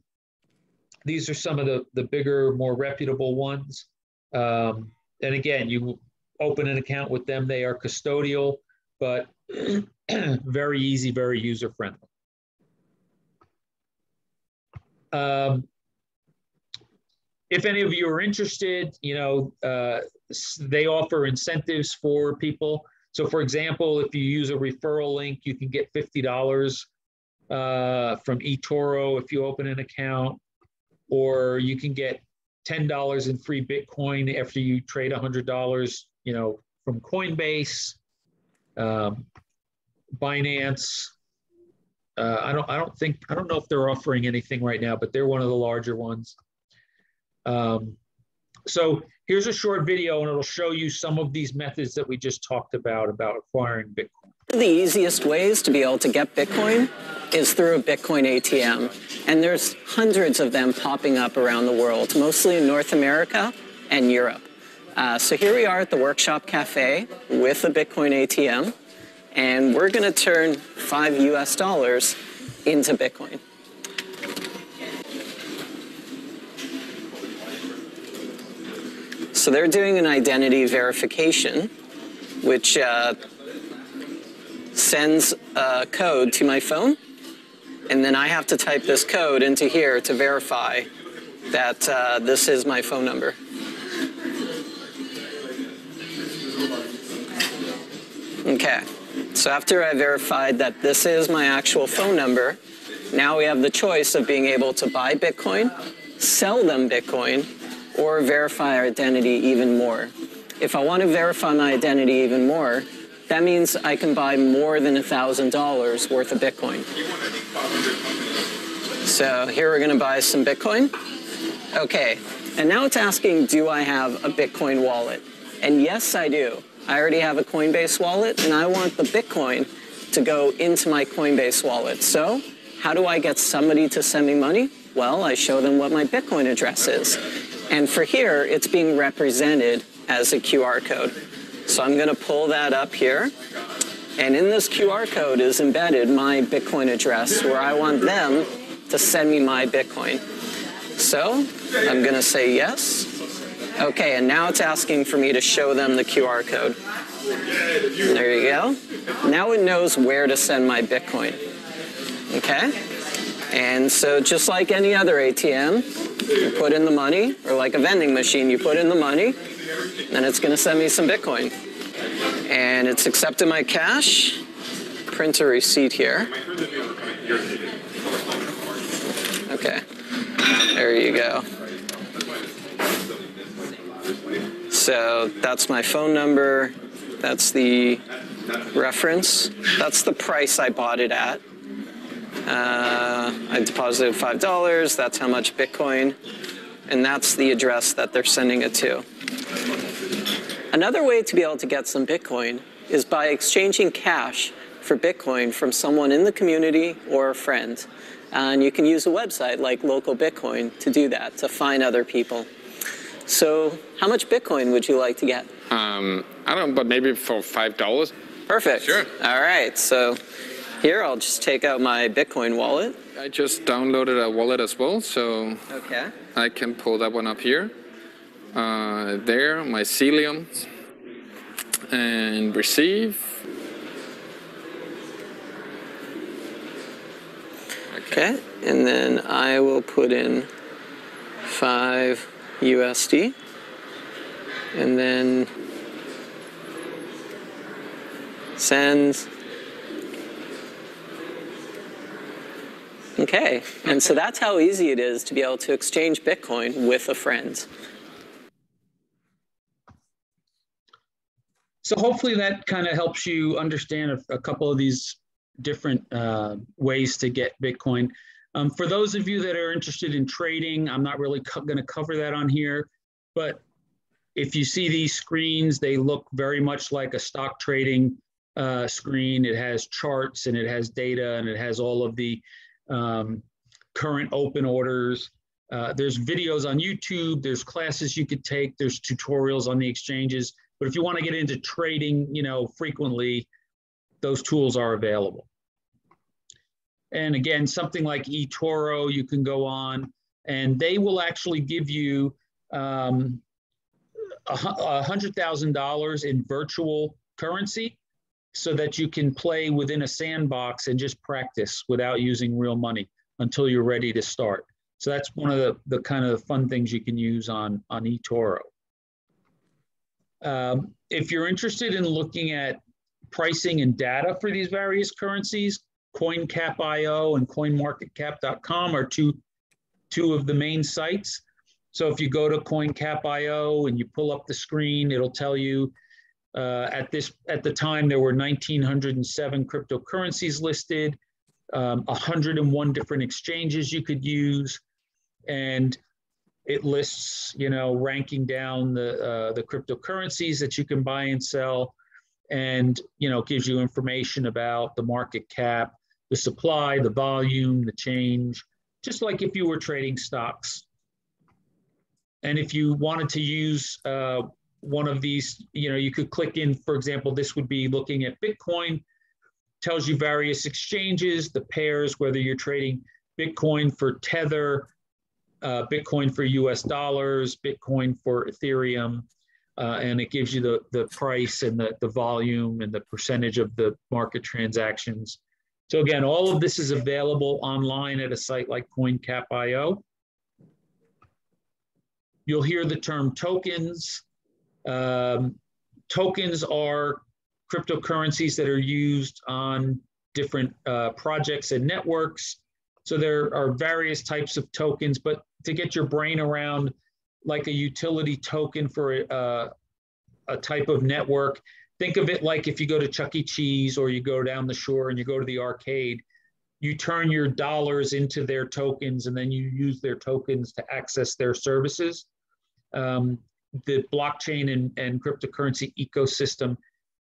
These are some of the bigger, more reputable ones. And again, you open an account with them. They are custodial, but very easy, very user-friendly. If any of you are interested, they offer incentives for people. So for example, if you use a referral link, you can get $50 from eToro if you open an account, or you can get $10 in free Bitcoin after you trade $100, from Coinbase, Binance. I don't know if they're offering anything right now, but they're one of the larger ones. So here's a short video, and it'll show you some of these methods that we just talked about acquiring Bitcoin. One of the easiest ways to be able to get Bitcoin is through a Bitcoin ATM. And there's hundreds of them popping up around the world, mostly in North America and Europe. So here we are at the Workshop Cafe with a Bitcoin ATM, and we're going to turn $5 into Bitcoin. So they're doing an identity verification, which sends a code to my phone, and then I have to type this code into here to verify that this is my phone number. Okay, so after I verified that this is my actual phone number, now we have the choice of being able to buy Bitcoin, sell them Bitcoin, or verify our identity even more. If I want to verify my identity even more, that means I can buy more than $1,000 worth of Bitcoin. So here we're going to buy some Bitcoin. Okay, and now it's asking, do I have a Bitcoin wallet? And yes, I do. I already have a Coinbase wallet, and I want the Bitcoin to go into my Coinbase wallet. So how do I get somebody to send me money? Well, I show them what my Bitcoin address is. And for here, it's being represented as a QR code. So I'm going to pull that up here. And in this QR code is embedded my Bitcoin address where I want them to send me my Bitcoin. So I'm going to say yes. Okay, and now it's asking for me to show them the QR code. There you go. Now it knows where to send my Bitcoin. Okay? And so just like any other ATM, you put in the money, or like a vending machine, you put in the money, and it's going to send me some Bitcoin. And it's accepted my cash. Print a receipt here. Okay, there you go. So that's my phone number. That's the reference. That's the price I bought it at. I deposited $5. That's how much Bitcoin. And that's the address that they're sending it to. Another way to be able to get some Bitcoin is by exchanging cash for Bitcoin from someone in the community or a friend. And you can use a website like Local Bitcoin to do that, to find other people. So how much Bitcoin would you like to get? I don't know, but maybe for $5. Perfect. Sure. All right, so here I'll just take out my Bitcoin wallet. I just downloaded a wallet as well, so okay. I can pull that one up here. There, my Celium, and receive. Okay, and then I will put in 5 USD, and then send. Okay, and so that's how easy it is to be able to exchange Bitcoin with a friend. So hopefully that kind of helps you understand a couple of these different ways to get Bitcoin. For those of you that are interested in trading, I'm not really going to cover that on here, but if you see these screens, they look very much like a stock trading screen. It has charts and it has data and it has all of the current open orders. There's videos on YouTube, there's classes you could take, there's tutorials on the exchanges. But if you want to get into trading, frequently, those tools are available. And again, something like eToro, you can go on and they will actually give you $100,000 in virtual currency so that you can play within a sandbox and just practice without using real money until you're ready to start. So that's one of the kind of fun things you can use on eToro. If you're interested in looking at pricing and data for these various currencies, CoinCap.io and CoinMarketCap.com are two of the main sites. So if you go to CoinCap.io and you pull up the screen, it'll tell you at the time there were 1,907 cryptocurrencies listed, 101 different exchanges you could use, and it lists, ranking down the cryptocurrencies that you can buy and sell, and gives you information about the market cap, the supply, the volume, the change, just like if you were trading stocks. And if you wanted to use one of these, you could click in, for example, this would be looking at Bitcoin, tells you various exchanges, the pairs, whether you're trading Bitcoin for Tether, Bitcoin for US dollars, Bitcoin for Ethereum, and it gives you the price and the volume and the percentage of the market transactions. So again, all of this is available online at a site like CoinCap.io. You'll hear the term tokens. Tokens are cryptocurrencies that are used on different projects and networks. So there are various types of tokens, but to get your brain around like a utility token for a type of network, think of it like if you go to Chuck E. Cheese or you go down the shore and you go to the arcade, you turn your dollars into their tokens and then you use their tokens to access their services. The blockchain and cryptocurrency ecosystem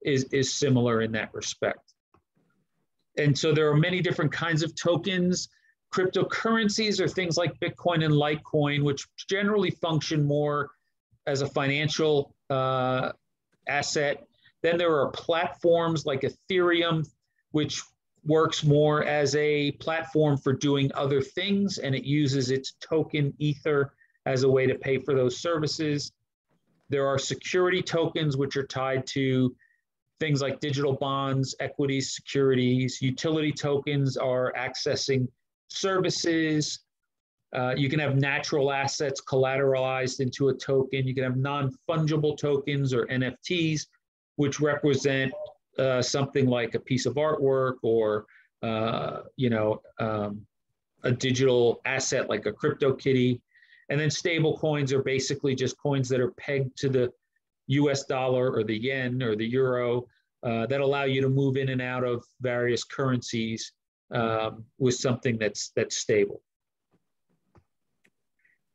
is similar in that respect. And so there are many different kinds of tokens. Cryptocurrencies are things like Bitcoin and Litecoin, which generally function more as a financial asset. Then there are platforms like Ethereum, which works more as a platform for doing other things, and it uses its token Ether as a way to pay for those services. There are security tokens, which are tied to things like digital bonds, equities, securities. Utility tokens are accessing services. You can have natural assets collateralized into a token. You can have non-fungible tokens or NFTs, which represent something like a piece of artwork or a digital asset like a CryptoKitty. And then stable coins are basically just coins that are pegged to the US dollar or the yen or the euro that allow you to move in and out of various currencies with something that's stable.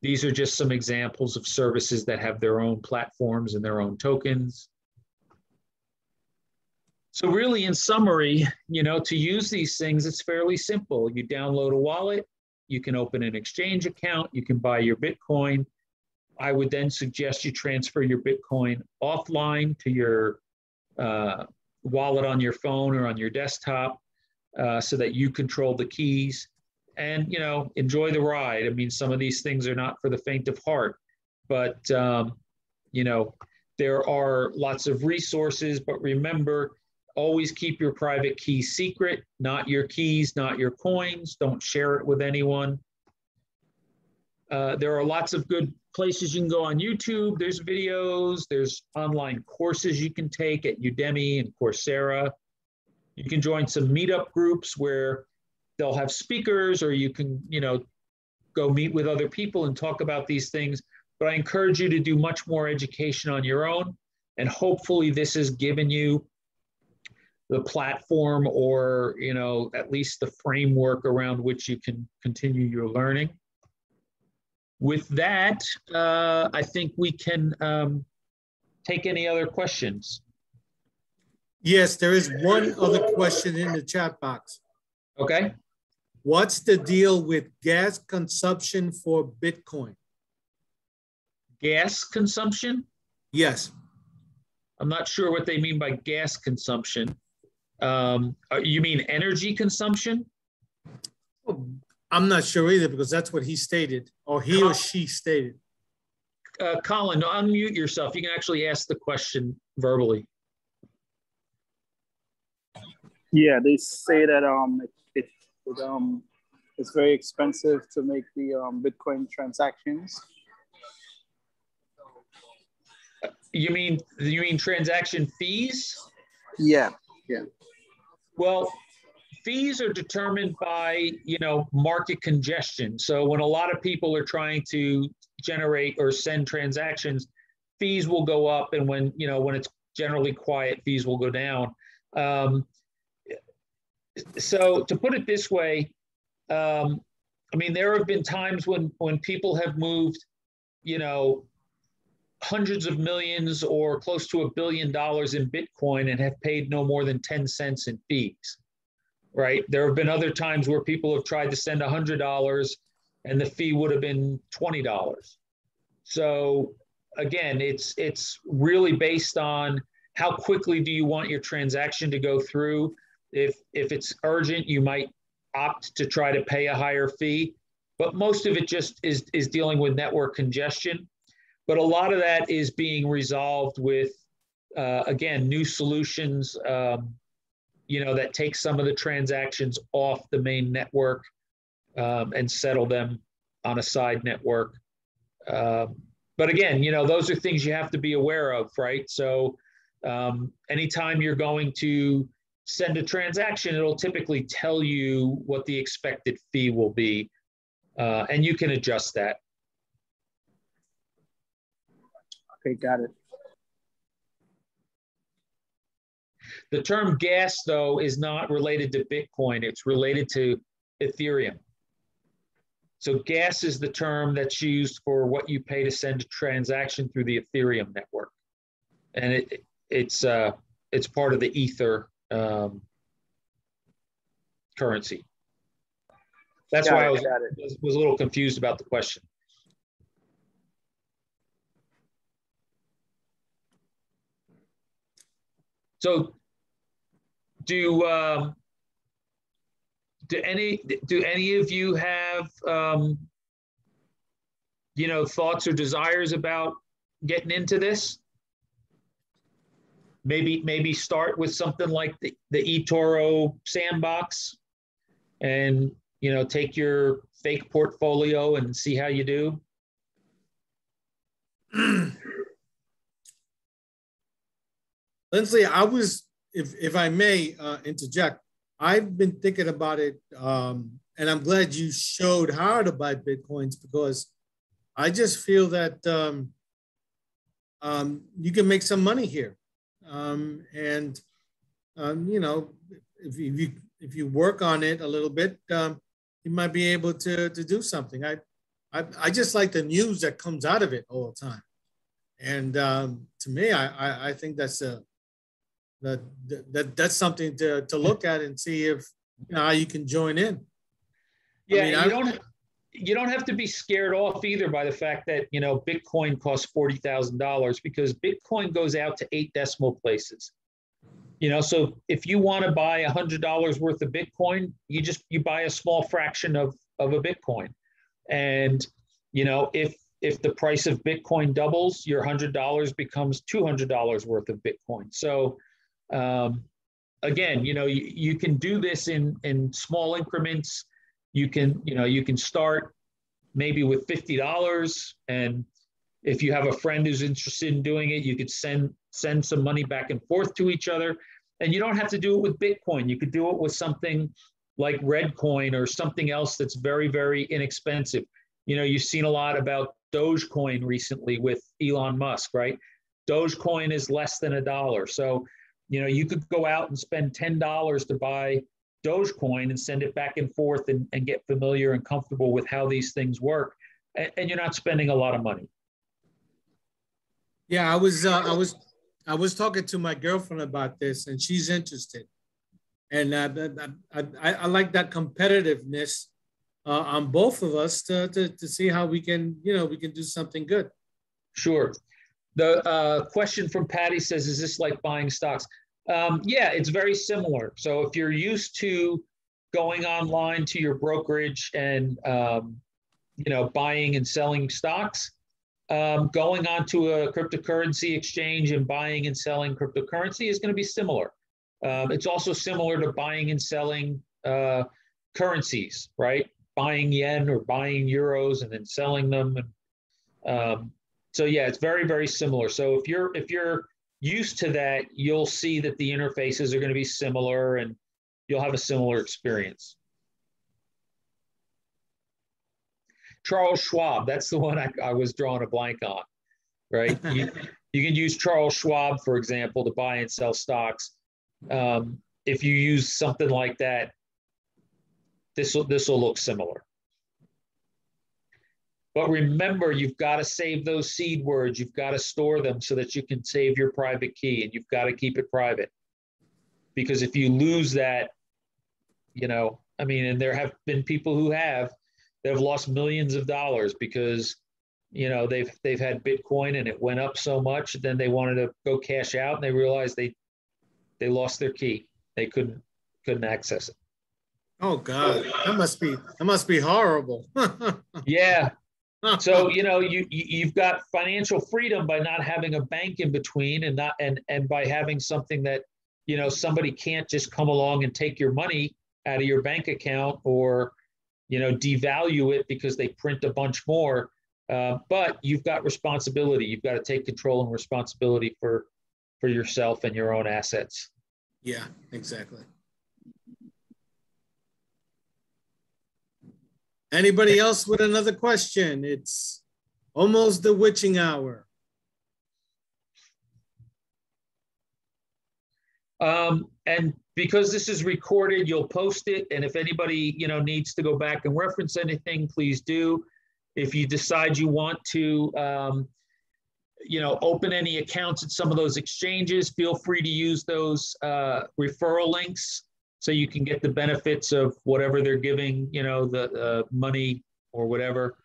These are just some examples of services that have their own platforms and their own tokens. So really, in summary, to use these things, it's fairly simple. You download a wallet, you can open an exchange account, you can buy your Bitcoin. I would then suggest you transfer your Bitcoin offline to your wallet on your phone or on your desktop so that you control the keys and, enjoy the ride. I mean, some of these things are not for the faint of heart, but, there are lots of resources, but remember, always keep your private key secret, not your keys, not your coins. Don't share it with anyone. There are lots of good places you can go on YouTube. There's videos, there's online courses you can take at Udemy and Coursera. You can join some meetup groups where they'll have speakers, or you can, go meet with other people and talk about these things. But I encourage you to do much more education on your own. And hopefully this has given you the platform or, at least the framework around which you can continue your learning. With that, I think we can take any other questions. Yes, there is one other question in the chat box. Okay. What's the deal with gas consumption for Bitcoin? Gas consumption? Yes. I'm not sure what they mean by gas consumption. You mean energy consumption? I'm not sure either, because that's what he stated, or he or she stated. Colin, unmute yourself. You can actually ask the question verbally. Yeah, they say that it's very expensive to make the Bitcoin transactions. You mean transaction fees? Yeah. Well, fees are determined by, market congestion. So when a lot of people are trying to generate or send transactions, fees will go up, and when it's generally quiet, fees will go down. So to put it this way, there have been times when people have moved, hundreds of millions or close to $1 billion in Bitcoin and have paid no more than 10 cents in fees, right? There have been other times where people have tried to send $100 and the fee would have been $20. So again, it's really based on how quickly do you want your transaction to go through. If it's urgent, you might opt to try to pay a higher fee, but most of it just is dealing with network congestion. But a lot of that is being resolved with, again, new solutions, that take some of the transactions off the main network and settle them on a side network. But again, those are things you have to be aware of, right? So anytime you're going to send a transaction, it'll typically tell you what the expected fee will be, and you can adjust that. Okay, got it. The term gas, though, is not related to Bitcoin. It's related to Ethereum. So gas is the term that's used for what you pay to send a transaction through the Ethereum network. And it's part of the Ether currency. That's why I was a little confused about the question. So do any of you have thoughts or desires about getting into this? Maybe start with something like the eToro sandbox, and take your fake portfolio and see how you do. Lindsley, if I may interject, I've been thinking about it, and I'm glad you showed how to buy Bitcoins, because I just feel that you can make some money here. If you work on it a little bit, you might be able to do something. I just like the news that comes out of it all the time. And to me, I think that's that's something to look at and see if how you can join in. Yeah, you don't have to be scared off either by the fact that Bitcoin costs $40,000, because Bitcoin goes out to 8 decimal places. So if you want to buy $100 worth of Bitcoin, you buy a small fraction of a Bitcoin, and if the price of Bitcoin doubles, your $100 becomes $200 worth of Bitcoin. So again, you can do this in small increments. You can start maybe with $50, and if you have a friend who's interested in doing it, you could send some money back and forth to each other. And you don't have to do it with Bitcoin. You could do it with something like Redcoin or something else that's very, very inexpensive. You've seen a lot about Dogecoin recently with Elon Musk, right? Dogecoin is less than $1. So you could go out and spend $10 to buy Dogecoin and send it back and forth and get familiar and comfortable with how these things work. And you're not spending a lot of money. Yeah, I was talking to my girlfriend about this, and she's interested. And I like that competitiveness on both of us to see how we can, we can do something good. Sure. The question from Patty says, is this like buying stocks? Yeah, it's very similar. So if you're used to going online to your brokerage and, buying and selling stocks, going onto a cryptocurrency exchange and buying and selling cryptocurrency is going to be similar. It's also similar to buying and selling currencies, right? Buying yen or buying euros and then selling them. And so yeah, it's very, very similar. So if you're used to that, you'll see that the interfaces are going to be similar and you'll have a similar experience. Charles Schwab, that's the one I was drawing a blank on, right? You can use Charles Schwab, for example, to buy and sell stocks. If you use something like that, this will look similar. But remember, you've got to save those seed words. You've got to store them so that you can save your private key, and you've got to keep it private. Because if you lose that, and there have been people who have lost millions of dollars because, they've had Bitcoin and it went up so much, then they wanted to go cash out and they realized they lost their key. They couldn't access it. Oh God, that must be horrible. Yeah. So, you've got financial freedom by not having a bank in between and by having something that, somebody can't just come along and take your money out of your bank account or, devalue it because they print a bunch more. But you've got responsibility. You've got to take control and responsibility for yourself and your own assets. Yeah, exactly. Anybody else with another question? It's almost the witching hour. And because this is recorded, you'll post it. And if anybody, needs to go back and reference anything, please do. If you decide you want to, open any accounts at some of those exchanges, feel free to use those referral links so you can get the benefits of whatever they're giving, the money or whatever.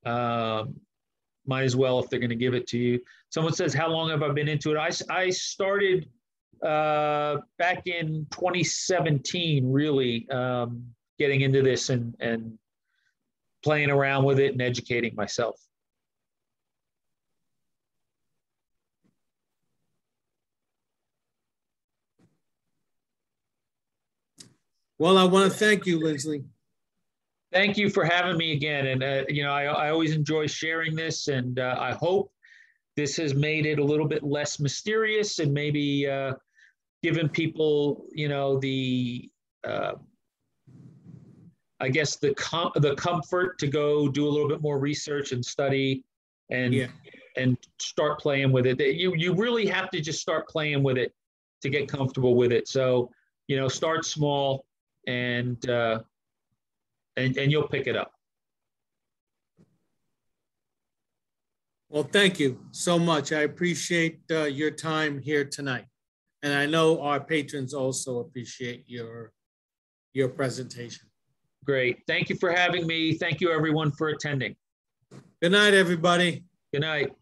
Might as well if they're going to give it to you. Someone says, how long have I been into it? I started back in 2017, really getting into this and playing around with it and educating myself. Well, I want to thank you, Lindsley. Thank you for having me again. And, I always enjoy sharing this, and I hope this has made it a little bit less mysterious and maybe given people, the comfort to go do a little bit more research and study and start playing with it. You really have to just start playing with it to get comfortable with it. So, start small and you'll pick it up. Well, thank you so much. I appreciate your time here tonight. And I know our patrons also appreciate your presentation. Great. Thank you for having me. Thank you, everyone, for attending. Good night, everybody. Good night.